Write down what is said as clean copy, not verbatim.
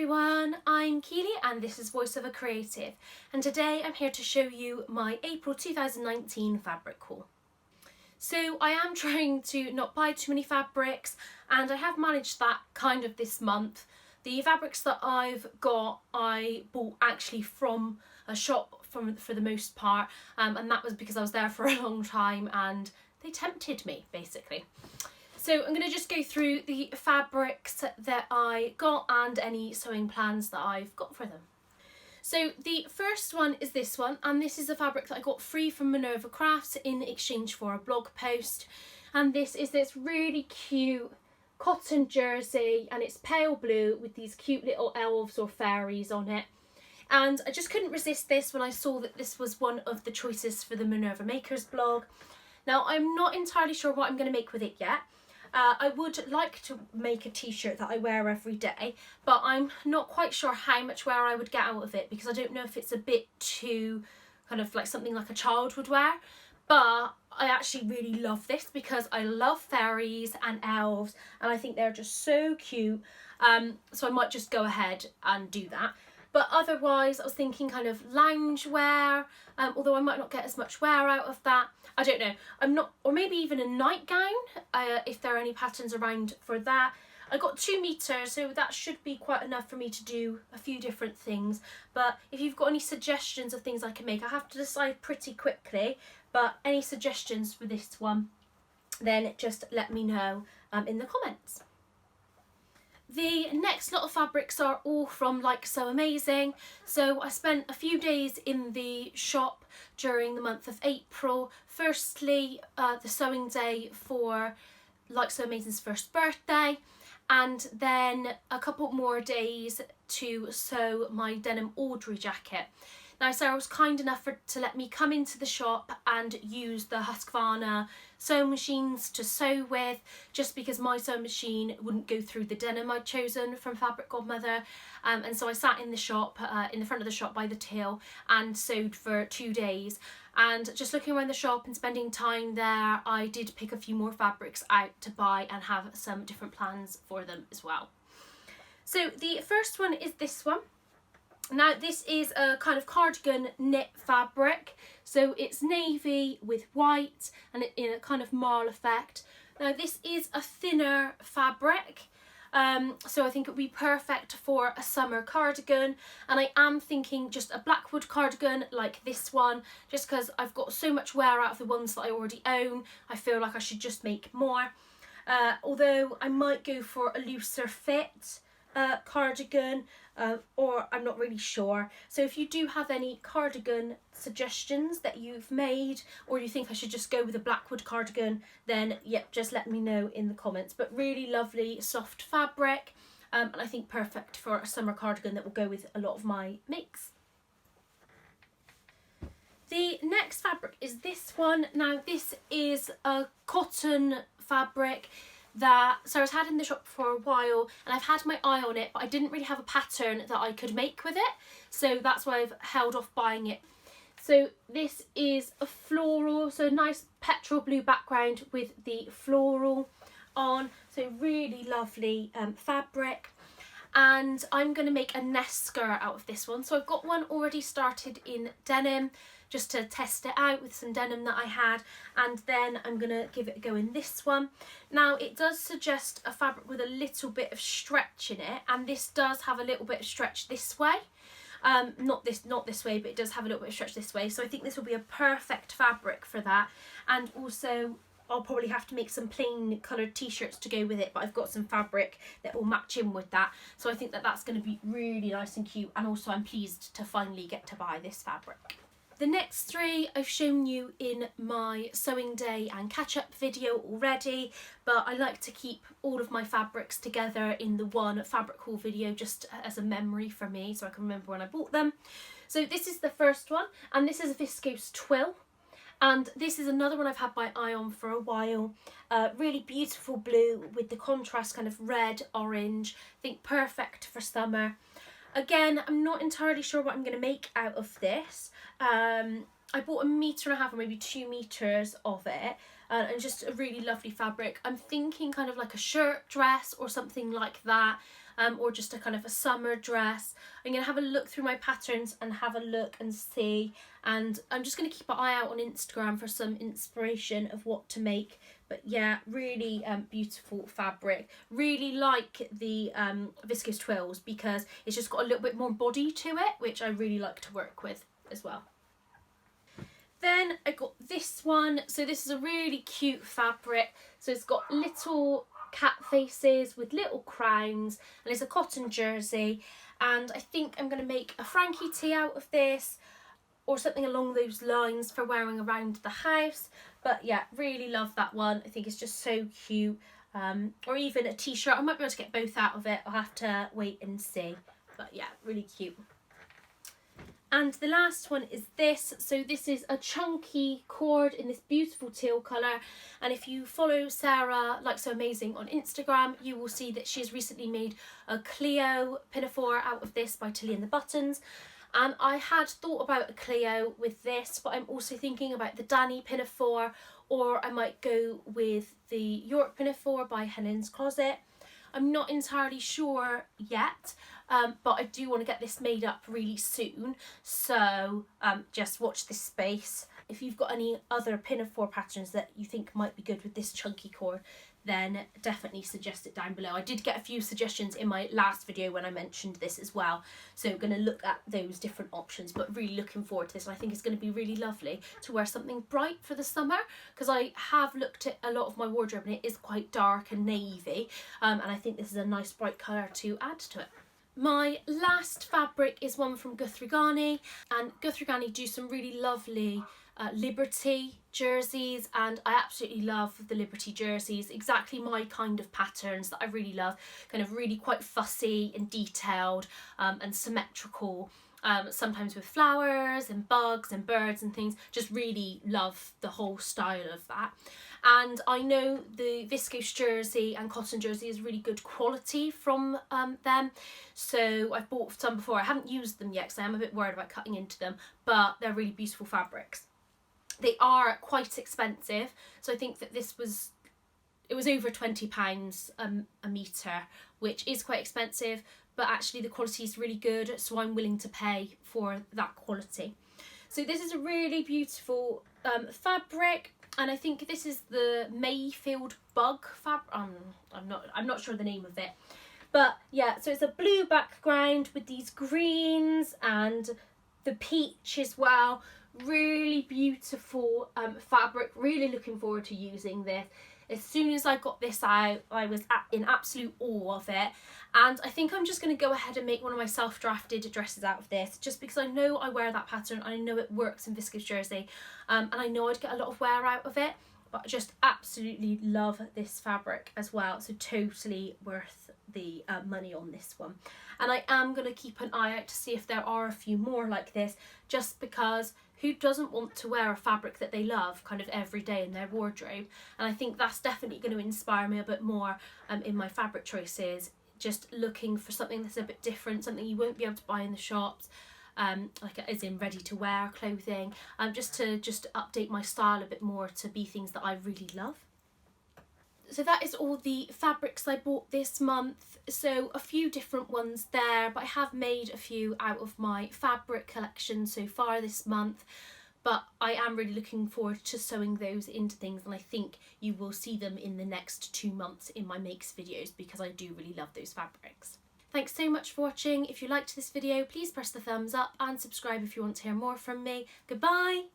everyone, I'm Kealy and this is Voice of a Creative, and today I'm here to show you my April 2019 fabric haul. So I am trying to not buy too many fabrics, and I have managed that kind of this month. The fabrics that I've got I bought actually from a shop for the most part, and that was because I was there for a long time and they tempted me basically. So I'm going to just go through the fabrics that I got and any sewing plans that I've got for them. So the first one is this one, and this is a fabric that I got free from Minerva Crafts in exchange for a blog post. And this is this really cute cotton jersey, and it's pale blue with these cute little elves or fairies on it. And I just couldn't resist this when I saw that this was one of the choices for the Minerva Makers blog. Now I'm not entirely sure what I'm going to make with it yet. I would like to make a t-shirt that I wear every day, but I'm not quite sure how much wear I would get out of it because I don't know if it's a bit too kind of like something like a child would wear. But I actually really love this because I love fairies and elves and I think they're just so cute. So I might just go ahead and do that. But otherwise, I was thinking kind of lounge wear, although I might not get as much wear out of that. I don't know. I'm not, or maybe even a nightgown, if there are any patterns around for that. I got 2 meters, so that should be quite enough for me to do a few different things. But if you've got any suggestions of things I can make, I have to decide pretty quickly. But any suggestions for this one, then just let me know in the comments. The next lot of fabrics are all from Like So Amazing. So I spent a few days in the shop during the month of April. Firstly, the sewing day for Like So Amazing's first birthday, and then a couple more days to sew my denim Audrey jacket. Now Sarah was kind enough to let me come into the shop and use the Husqvarna sewing machines to sew with, just because my sewing machine wouldn't go through the denim I'd chosen from Fabric Godmother, and so I sat in the shop, in the front of the shop by the till, and sewed for 2 days. And just looking around the shop and spending time there, I did pick a few more fabrics out to buy and have some different plans for them as well. So the first one is this one. Now this is a kind of cardigan knit fabric, so it's navy with white and in a kind of marl effect. Now this is a thinner fabric, so I think it would be perfect for a summer cardigan, and I am thinking just a Blackwood cardigan like this one, just because I've got so much wear out of the ones that I already own. I feel like I should just make more, although I might go for a looser fit cardigan, or I'm not really sure. So if you do have any cardigan suggestions that you've made, or you think I should just go with a Blackwood cardigan, then yep, just let me know in the comments. But really lovely soft fabric, and I think perfect for a summer cardigan that will go with a lot of my makes. The next fabric is this one. Now this is a cotton fabric that Sarah's had in the shop for a while, and I've had my eye on it, but I didn't really have a pattern that I could make with it, so that's why I've held off buying it. So this is a floral, so a nice petrol blue background with the floral on, so really lovely fabric. And I'm going to make a Ness skirt out of this one. So I've got one already started in denim, just to test it out with some denim that I had, and then I'm going to give it a go in this one. Now it does suggest a fabric with a little bit of stretch in it, and this does have a little bit of stretch this way. Not this way, but it does have a little bit of stretch this way, so I think this will be a perfect fabric for that. And also I'll probably have to make some plain coloured t-shirts to go with it, but I've got some fabric that will match in with that, so I think that that's going to be really nice and cute, and also I'm pleased to finally get to buy this fabric. The next 3 I've shown you in my sewing day and catch-up video already, but I like to keep all of my fabrics together in the one fabric haul video just as a memory for me, so I can remember when I bought them. So this is the first one, and this is a Viscose Twill. And this is another one I've had my eye on for a while. Really beautiful blue with the contrast kind of red, orange. I think perfect for summer. Again, I'm not entirely sure what I'm going to make out of this. I bought 1.5 meters or maybe 2 meters of it, and just a really lovely fabric. I'm thinking kind of like a shirt dress or something like that, or just a kind of a summer dress. I'm going to have a look through my patterns and have a look and see, and I'm just going to keep an eye out on Instagram for some inspiration of what to make. But yeah, really beautiful fabric. Really like the viscose twills because it's just got a little bit more body to it, which I really like to work with as well. Then I got this one. So this is a really cute fabric. So it's got little cat faces with little crowns, and it's a cotton jersey, and I think I'm going to make a Frankie tee out of this or something along those lines for wearing around the house. But yeah, really love that one. I think it's just so cute. Or even a t-shirt. I might be able to get both out of it. I'll have to wait and see. But yeah, really cute. And the last one is this. So this is a chunky cord in this beautiful teal colour. And if you follow Sarah Like So Amazing on Instagram, you will see that she has recently made a Cleo Pinafore out of this by Tilly and the Buttons. And I had thought about a Cleo with this, but I'm also thinking about the Dani Pinafore, or I might go with the York Pinafore by Helens Closet. I'm not entirely sure yet, but I do want to get this made up really soon. So just watch this space. If you've got any other pinafore patterns that you think might be good with this chunky cord, then definitely suggest it down below. I did get a few suggestions in my last video when I mentioned this as well. So I'm going to look at those different options, but really looking forward to this. And I think it's going to be really lovely to wear something bright for the summer, because I have looked at a lot of my wardrobe and it is quite dark and navy. And I think this is a nice bright colour to add to it. My last fabric is one from Guthrie Ghani, and Guthrie Ghani do some really lovely Liberty jerseys, and I absolutely love the Liberty jerseys. Exactly my kind of patterns that I really love, kind of really quite fussy and detailed and symmetrical, sometimes with flowers and bugs and birds and things. Just really love the whole style of that. And I know the viscose jersey and cotton jersey is really good quality from them, so I've bought some before. I haven't used them yet because I am a bit worried about cutting into them, but they're really beautiful fabrics. They are quite expensive, so I think that this was, it was over £20 a metre, which is quite expensive, but actually the quality is really good, so I'm willing to pay for that quality. So this is a really beautiful fabric, and I think this is the Mayfield Bug fabric. I'm not sure the name of it, but yeah, so it's a blue background with these greens and the peach as well. Really beautiful fabric. Really looking forward to using this. As soon as I got this out, I was in absolute awe of it, and I think I'm just going to go ahead and make one of my self-drafted dresses out of this, just because I know I wear that pattern, I know it works in viscose jersey, and I know I'd get a lot of wear out of it, but I just absolutely love this fabric as well, so totally worth the money on this one. And I am going to keep an eye out to see if there are a few more like this, just because who doesn't want to wear a fabric that they love kind of every day in their wardrobe? And I think that's definitely going to inspire me a bit more in my fabric choices, just looking for something that's a bit different, something you won't be able to buy in the shops, like as in ready to wear clothing, just to update my style a bit more to be things that I really love. So that is all the fabrics I bought this month. So a few different ones there, but I have made a few out of my fabric collection so far this month. But I am really looking forward to sewing those into things, and I think you will see them in the next 2 months in my makes videos, because I do really love those fabrics. Thanks so much for watching. If you liked this video, please press the thumbs up and subscribe if you want to hear more from me. Goodbye!